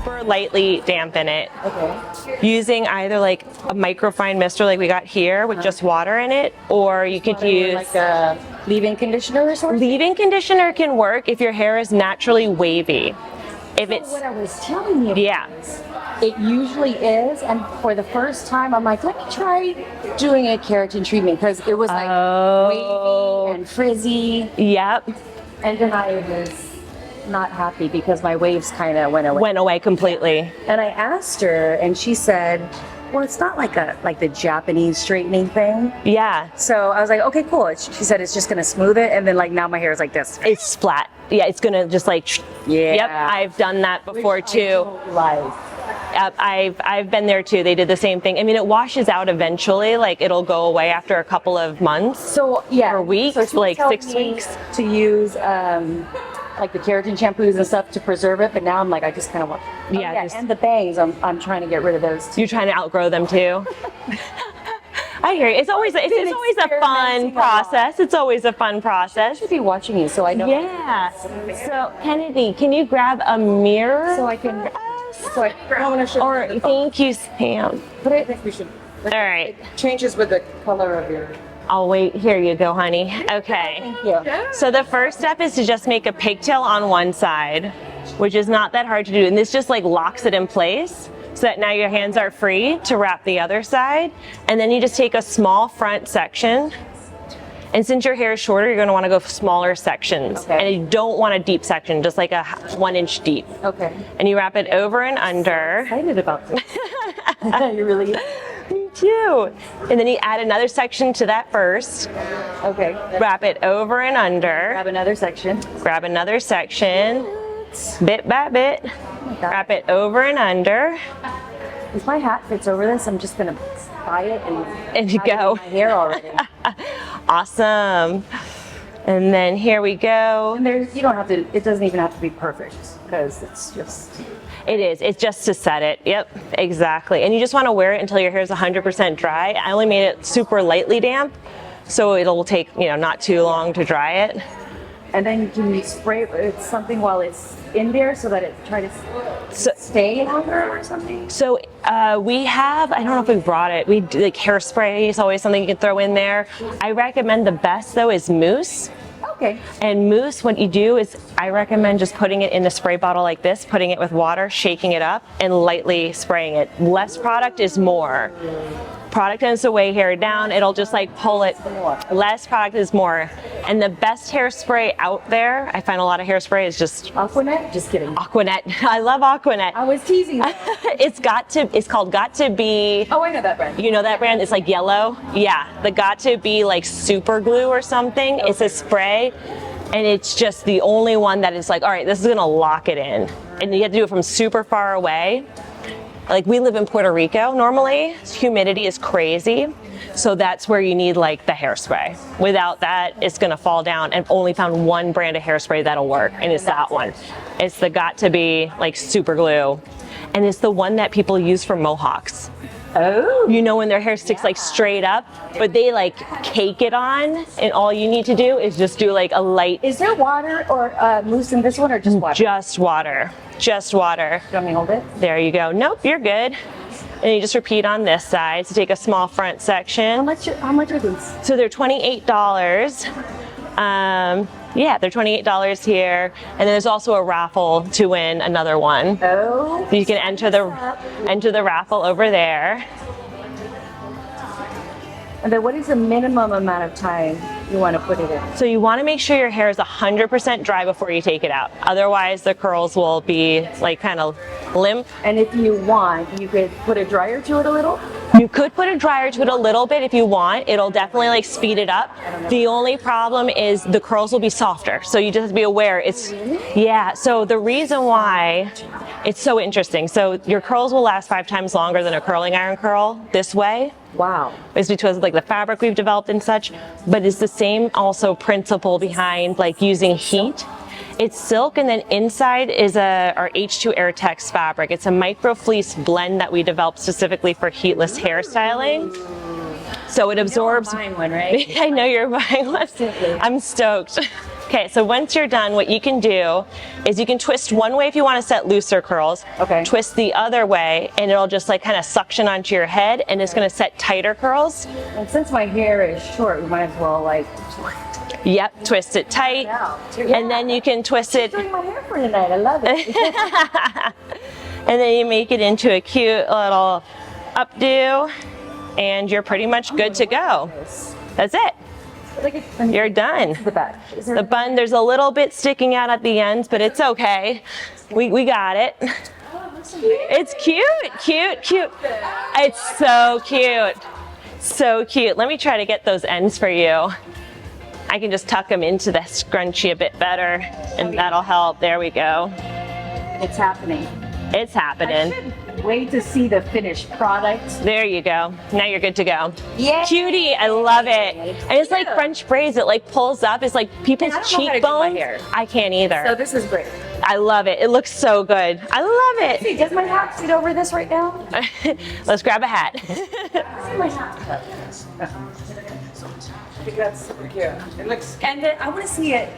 super lightly dampen it. Okay. Using either like a microfine mister like we got here with just water in it, or you could use like a leave-in conditioner or something. Leave-in conditioner can work if your hair is naturally wavy. If it's what I was telling you. Yeah. It usually is, and for the first time, I'm like, let me try doing a keratin treatment because it was like wavy and frizzy. Yep. And then I was not happy because my waves kind of went away. Went away completely. And I asked her, and she said, well, it's not like the Japanese straightening thing. Yeah. So I was like, okay, cool. She said it's just gonna smooth it, and then like now my hair is like this. It's flat. Yeah, it's gonna just like. Yeah. Yep. I've done that before too. I've been there too. They did the same thing. I mean, it washes out eventually. Like it'll go away after a couple of months. So yeah. Or weeks, so like 6 weeks. To use like the keratin shampoos and stuff to preserve it, but now I'm like, I just kind of want. Yeah. And the bangs, I'm trying to get rid of those too. You're trying to outgrow them too. I hear you. It's always a fun process. It's always a fun process. I should be watching you, so I know. Yeah. So Kennedy, can you grab a mirror? So I can. So I want to show. Or thank you, Sam. But I think we should. All right. It changes with the color of your. I'll wait. Here you go, honey. Okay. Thank you. So the first step is to just make a pigtail on one side, which is not that hard to do. And this just like locks it in place so that now your hands are free to wrap the other side. And then you just take a small front section. And since your hair is shorter, you're going to want to go for smaller sections. Okay. And you don't want a deep section, just like a 1 inch deep. Okay. And you wrap it over and under. I'm excited about this. You really? Me too. And then you add another section to that first. Okay. Wrap it over and under. Grab another section. Grab another section. Bit by bit. Wrap it over and under. If my hat fits over this, I'm just gonna buy it and you go. My hair already. Awesome. And then here we go. And you don't have to. It doesn't even have to be perfect because it's just. It is. It's just to set it. Yep, exactly. And you just want to wear it until your hair is 100% dry. I only made it super lightly damp, so it'll take not too long to dry it. And then can you spray something while it's in there so that it try to stay longer or something? So we have, I don't know if we brought it, we do, like hairspray is always something you can throw in there. I recommend the best though is mousse. Okay. And mousse, what you do is I recommend just putting it in a spray bottle like this, putting it with water, shaking it up, and lightly spraying it. Less product is more. Product tends to weigh hair down. It'll just like pull it. Less product is more. And the best hairspray out there, I find a lot of hairspray is just Aquanet? Just kidding. Aquanet. I love Aquanet. I was teasing. It's called Got to Be. Oh, I know that brand. You know that brand? It's like yellow. Yeah, the Got to Be like super glue or something. Okay. It's a spray, and it's just the only one that is like, all right, this is gonna lock it in, and you have to do it from super far away. Like we live in Puerto Rico normally, humidity is crazy. So that's where you need like the hairspray. Without that, it's gonna fall down. And only found one brand of hairspray that'll work, and it's that one. It's the Got to Be like super glue. And it's the one that people use for mohawks. Oh. You know when their hair sticks like straight up, but they like cake it on, and all you need to do is just do like a light. Is there water or mousse in this one, or just water? Just water. Just water. Do you want me to hold it? There you go. Nope, you're good. And you just repeat on this side. So take a small front section. How much are these? So they're $28. Yeah, they're $28 here. And then there's also a raffle to win another one. Oh. So you can enter the raffle over there. And then what is the minimum amount of time you want to put it in? So you want to make sure your hair is 100% dry before you take it out. Otherwise the curls will be like kind of limp. And if you want, you could put a dryer to it a little? You could put a dryer to it a little bit if you want. It'll definitely like speed it up. The only problem is the curls will be softer. So you just have to be aware. Yeah, so the reason why it's so interesting. So your curls will last 5 times longer than a curling iron curl this way. Wow. It's because of like the fabric we've developed and such, but it's the same also principle behind like using heat. It's silk, and then inside is our H²air-Tex fabric. It's a micro fleece blend that we developed specifically for heatless hairstyling. So it absorbs. I'm buying one, right? I know you're buying one. I'm stoked. Okay, so once you're done, what you can do is you can twist one way if you want to set looser curls. Okay. Twist the other way, and it'll just like kind of suction onto your head, and it's going to set tighter curls. And since my hair is short, we might as well like. Yep, twist it tight, and then you can twist it. Doing my hair for tonight. I love it. And then you make it into a cute little updo, and you're pretty much good to go. That's it. You're done. The back. The bun, there's a little bit sticking out at the ends, but it's okay. We got it. It's cute, cute, cute. It's so cute. So cute. Let me try to get those ends for you. I can just tuck them into the scrunchie a bit better, and that'll help. There we go. It's happening. It's happening. Wait to see the finished product. There you go. Now you're good to go. Yeah. Cutie, I love it. And it's like French braids. It like pulls up. It's like people's I don't know how to do cheekbones. my hair. I can't either. So this is great. I love it. It looks so good. I love it. See, does my hat fit over this right now? Let's grab a hat. See my hat. That's super cute. It looks. And then I want to see it.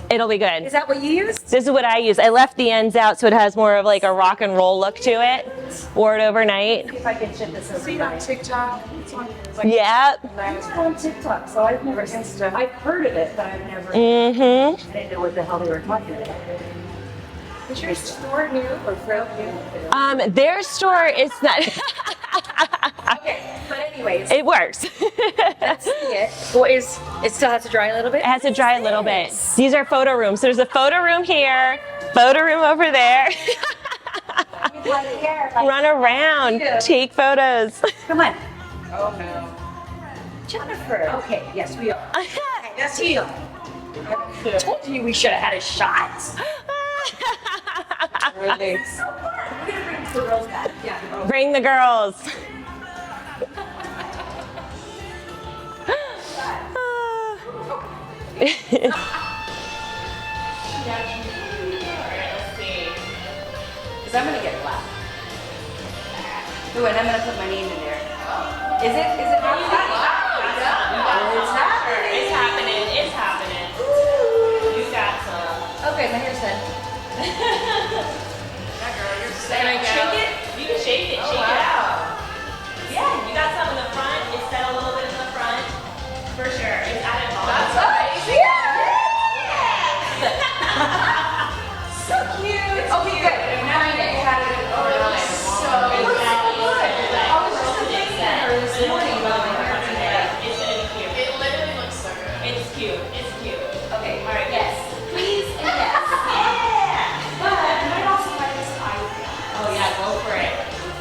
It'll be good. Is that what you used? This is what I use. I left the ends out so it has more of like a rock and roll look to it. Wore it overnight. If I can ship this over on TikTok. Yep. It's on TikTok, so I've never Insta. I've heard of it, but I've never. I didn't know what the hell they were talking about. Is your store new or fairly new? Their store is not. Okay, but anyways, It works. let's see it. Well, it still has to dry a little bit? It has to dry a little bit. These are photo rooms. There's a photo room here, photo room over there. Run around, take photos. Come on. Oh no. Jennifer. Okay, yes, we are. Yes, we are. I told you we should have had a shot. Really? Bring the girls. Because I'm gonna get black. Ooh, and I'm gonna put my name in there. Is it not It's happening. It's happening. It's happening. You got some. Okay, my hair's done. That girl, you're so Can I shake it? You can shake it. Shake it out. Yeah, you got some in the front. It's set a little bit in the front. For sure. It's added volume. That's amazing. So cute. Okay, good. Now you had it over the line. So good. I was just thinking her this morning about my hair today. It's cute. It literally looks so good. It's cute. It's cute. Okay. All right, get